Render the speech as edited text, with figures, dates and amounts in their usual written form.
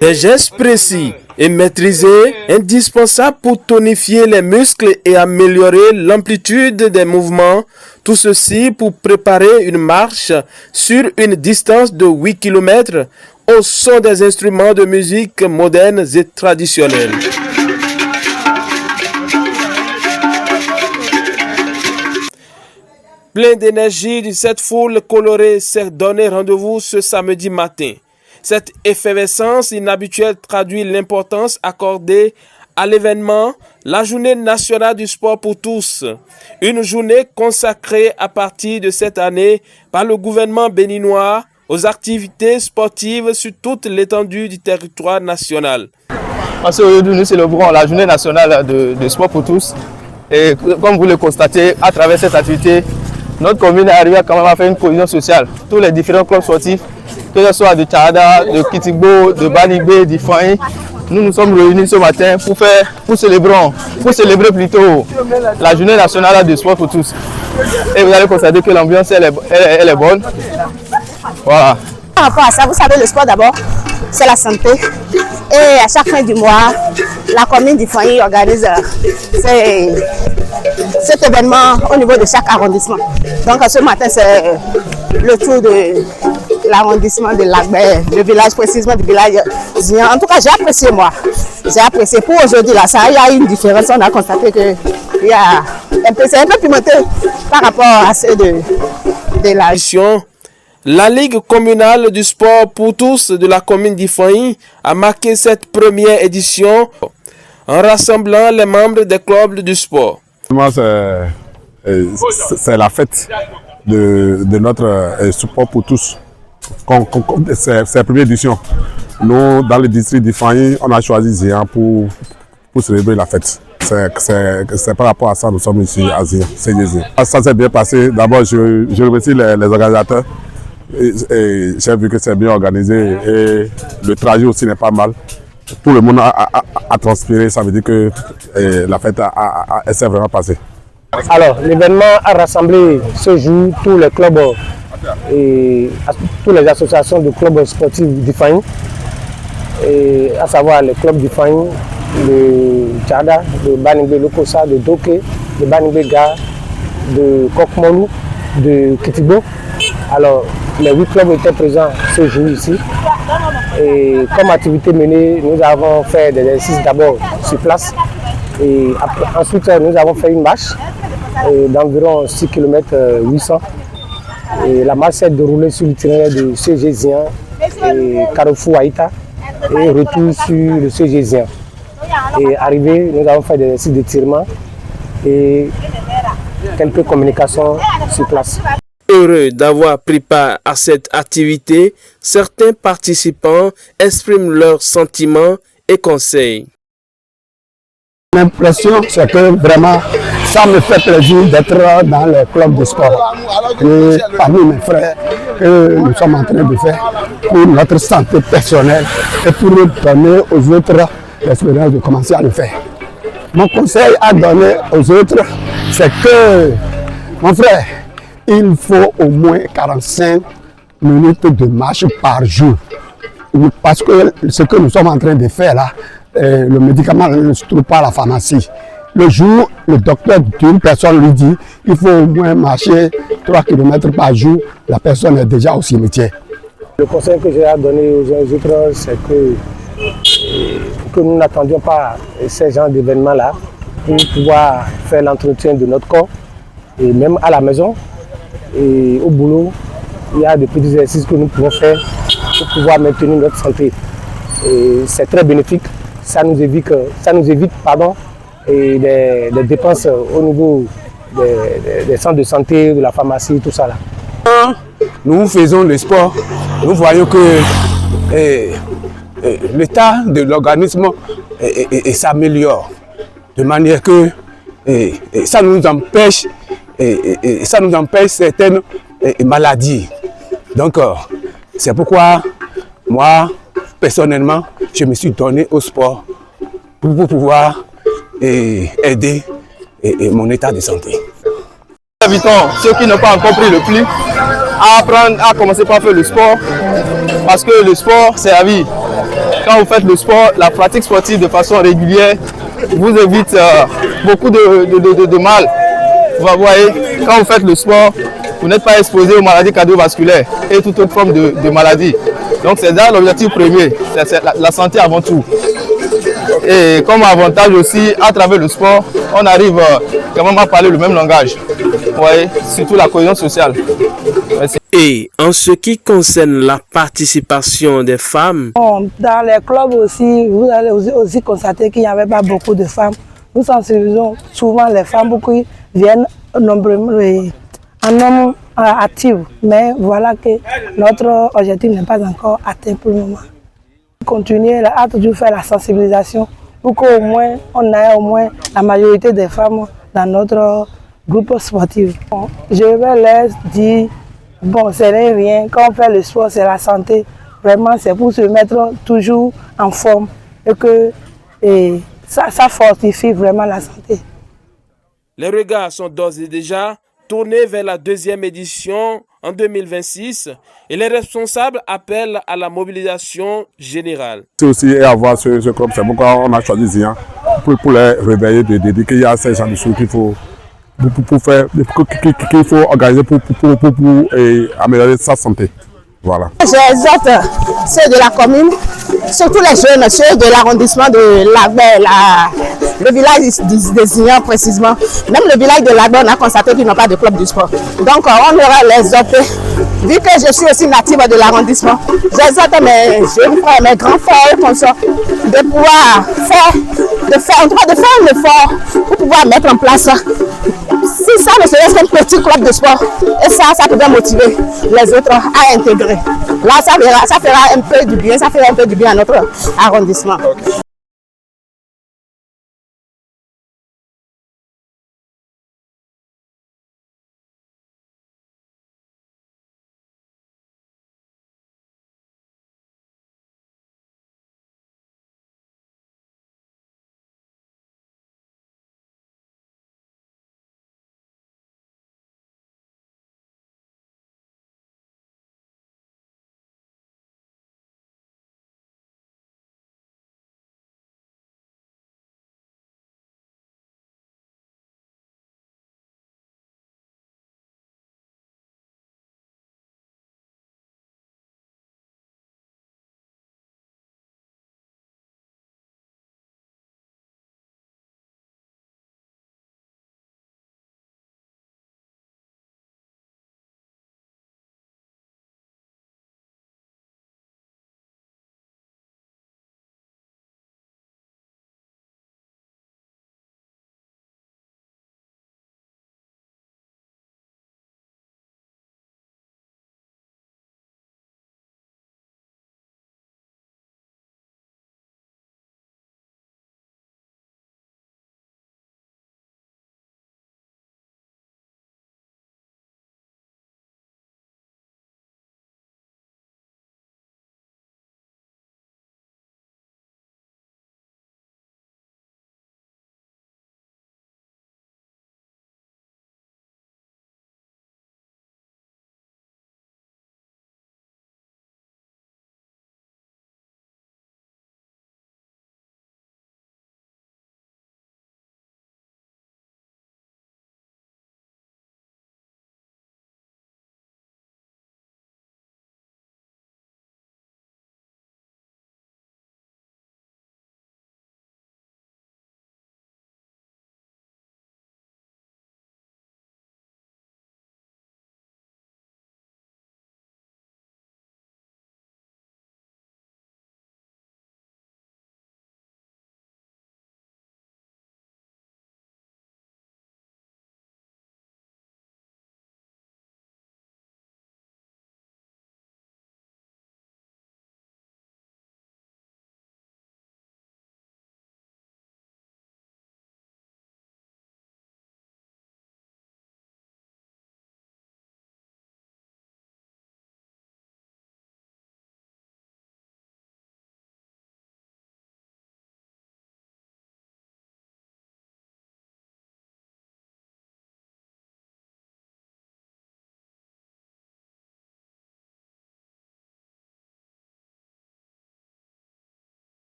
Des gestes précis et maîtrisés, indispensables pour tonifier les muscles et améliorer l'amplitude des mouvements. Tout ceci pour préparer une marche sur une distance de 8 km au son des instruments de musique modernes et traditionnels. Plein d'énergie, cette foule colorée s'est donné rendez-vous ce samedi matin. Cette effervescence inhabituelle traduit l'importance accordée à l'événement, la Journée nationale du sport pour tous. Une journée consacrée à partir de cette année par le gouvernement béninois aux activités sportives sur toute l'étendue du territoire national. Aujourd'hui, nous célébrons la Journée nationale de sport pour tous. Et comme vous le constatez, à travers cette activité, notre commune est arrivée quand même à faire une cohésion sociale. Tous les différents clubs sportifs, que ce soit de Tchada, de Kitigbo, de Banibé, d'Ifani, nous nous sommes réunis ce matin pour célébrer plutôt la Journée nationale de sport pour tous. Et vous allez constater que l'ambiance elle est bonne. Voilà. Par rapport à ça, vous savez, le sport d'abord, c'est la santé. Et à chaque fin du mois, la commune d'Ifani organise cet événement au niveau de chaque arrondissement. Donc ce matin, c'est le tour de l'arrondissement de Lagbert, le village précisément du village Zian. En tout cas, j'ai apprécié moi. J'ai apprécié pour aujourd'hui là, ça, il y a une différence. On a constaté que il y a c'est un peu pimenté par rapport à ceux de la mission. La Ligue communale du sport pour tous de la commune d'Ifani a marqué cette première édition en rassemblant les membres des clubs du sport. C'est la fête de notre sport pour tous. C'est la première édition. Nous, dans le district d'Ifani, on a choisi Zian pour célébrer la fête. C'est par rapport à ça que nous sommes ici à Zian. Ça s'est bien passé. D'abord, je remercie les organisateurs. J'ai vu que c'est bien organisé et le trajet aussi n'est pas mal. Tout le monde a transpiré, ça veut dire que la fête s'est vraiment passée. Alors, l'événement a rassemblé ce jour tous les clubs et toutes les associations de clubs sportifs d'Ifani, à savoir les clubs d'Ifani, de Tchada, de Banibé Lokosa, de Doké, de Banibé Ga, de Kokmolou, de Kitigbo. Alors, les 8 clubs étaient présents ce jour ici. Et comme activité menée, nous avons fait des exercices d'abord sur place. Et ensuite, nous avons fait une marche d'environ 6 km 800. Et la marche s'est déroulée sur l'itinéraire de CG Zian et Carrefour Haïta et retour sur le CG Zian. Et arrivé, nous avons fait des exercices d'étirement et quelques communications sur place. Heureux d'avoir pris part à cette activité, certains participants expriment leurs sentiments et conseils. L'impression, c'est que vraiment, ça me fait plaisir d'être dans le club de sport. Et parmi mes frères, que nous sommes en train de faire pour notre santé personnelle et pour donner aux autres l'expérience de commencer à le faire. Mon conseil à donner aux autres, c'est que, mon frère, il faut au moins 45 minutes de marche par jour. Parce que ce que nous sommes en train de faire là, le médicament ne se trouve pas à la pharmacie. Le jour, le docteur d'une personne lui dit qu'il faut au moins marcher 3 km par jour, la personne est déjà au cimetière. Le conseil que j'ai à donner aux autres, c'est que nous n'attendions pas ces genres d'événements-là pour pouvoir faire l'entretien de notre corps et même à la maison. Et au boulot, il y a des petits exercices que nous pouvons faire pour pouvoir maintenir notre santé. C'est très bénéfique, ça nous évite des dépenses au niveau des centres de santé, de la pharmacie, tout ça là. Nous faisons le sport, nous voyons que l'état de l'organisme s'améliore, de manière que ça nous empêche certaines maladies. Donc, c'est pourquoi moi, personnellement, je me suis donné au sport pour pouvoir aider mon état de santé. Nous invitons ceux qui n'ont pas encore pris le pli à apprendre à commencer par faire le sport. Parce que le sport, c'est la vie. Quand vous faites le sport, la pratique sportive de façon régulière vous évite beaucoup de mal. Vous voyez, quand vous faites le sport, vous n'êtes pas exposé aux maladies cardiovasculaires et toute autre forme de maladie. Donc c'est là l'objectif premier, c'est la santé avant tout. Et comme avantage aussi, à travers le sport, on arrive quand même à parler le même langage. Vous voyez, surtout la cohésion sociale. Merci. Et en ce qui concerne la participation des femmes, dans les clubs aussi, vous allez aussi constater qu'il n'y avait pas beaucoup de femmes. Nous sensibilisons souvent les femmes pour qu'ils viennent nombreux en hommes actifs. Mais voilà que notre objectif n'est pas encore atteint pour le moment. Continuer à toujours faire la sensibilisation pour qu'au moins on ait au moins la majorité des femmes dans notre groupe sportif. Je vais leur dire, bon, ce n'est rien, quand on fait le sport, c'est la santé. Vraiment, c'est pour se mettre toujours en forme et que ça fortifie vraiment la santé. les regards sont d'ores et déjà tournés vers la deuxième édition en 2026 et les responsables appellent à la mobilisation générale. C'est aussi avoir ce club, c'est pourquoi on a choisi Zian pour les réveiller, de dire qu'il y a ces gens de choses qu'il faut organiser pour améliorer sa santé. Voilà. J'exhorte ceux de la commune, surtout les jeunes, ceux de l'arrondissement de Lagbert, le village de Zian précisément. Même le village de Lagbert, on a constaté qu'ils n'ont pas de club de sport. Donc on aura les exhorter. Vu que je suis aussi native de l'arrondissement, j'exhorte mes jeunes frères, mes grands frères et consorts de pouvoir faire un effort pour pouvoir mettre en place. Si ça ne serait qu'un petit club de sport, et ça pourrait motiver les autres à intégrer. Là, ça fera un peu du bien, ça fera un peu du bien à notre arrondissement.